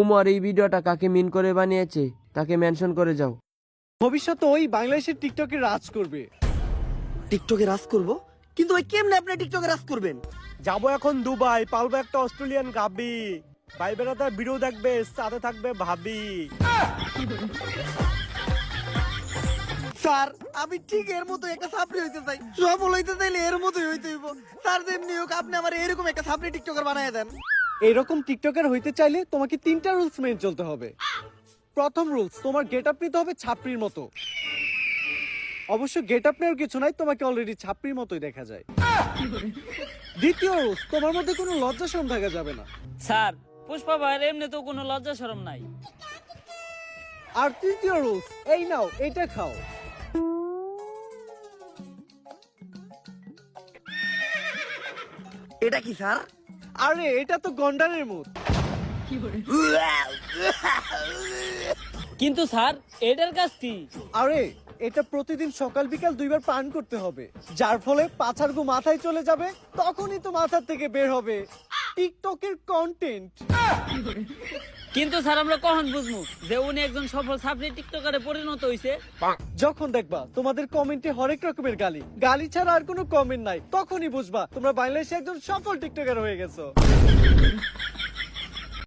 উমর এই ভিডিওটা কাকে মিন করে বানিয়েছে তাকে মেনশন করে যাও। ভবিষ্যতে ওই বাংলাদেশের টিকটকে রাজ করবে। টিকটকে রাজ করব, কিন্তু ওই কেমনে আপনি টিকটকে রাজ করবেন? যাবো এখন দুবাই, পালবো একটা অস্ট্রেলিয়ান গাবি, ভাই বেড়াতে ভিডিও দেখবে, সাথে থাকবে ভাবি। স্যার আমি ঠিক এর মতো একটা সাপ্লি হইতে চাই, সফল হইতে চাইলে এর মতোই হইতে হইব। স্যার যেমনি হোক আপনি আমার এরকম একটা সাপ্লি টিকটকার বানায় দেন। এরকম টিকটকার হইতে চাইলে তোমাকে 3টা রুলস মেনে চলতে হবে। প্রথম রুলস, তোমার গেট আপ নিতে হবে ছাপড়ির মতো। অবশ্য গেট আপ নেওয়ার কিছু নাই, তোমাকে অলরেডি ছাপড়ির মতোই দেখা যায়। দ্বিতীয় রুলস, তোমার মধ্যে কোনো লজ্জা শরম থাকা যাবে না। স্যার পুষ্পা ভাইয়ের এমনি তো কোনো লজ্জা শরম নাই। আর তৃতীয় রুলস, এই নাও এটা খাও। এটা কি স্যার? আরে এটা তো গন্ডারের মুখ। কিন্তু স্যার এটার কাজ কি? আরে এটা প্রতিদিন সকাল বিকাল 2বার পান করতে হবে, যার ফলে পাছার গু মাথায় চলে যাবে, তখনই তো মাথা থেকে বের হবে টিকটকের কন্টেন্ট। কিন্তু স্যার আমরা কখন বুঝবো যে উনি একজন সফল সাবরি টিকটকারে পরিণত হইছে? যখন দেখবা তোমাদের কমেন্টে হরেক রকমের গালি, গালি ছাড়া আর কোনো কমেন্ট নাই, তখনই বুঝবা তোমরা বাংলাদেশে একজন সফল টিকটকার হয়ে গেছো।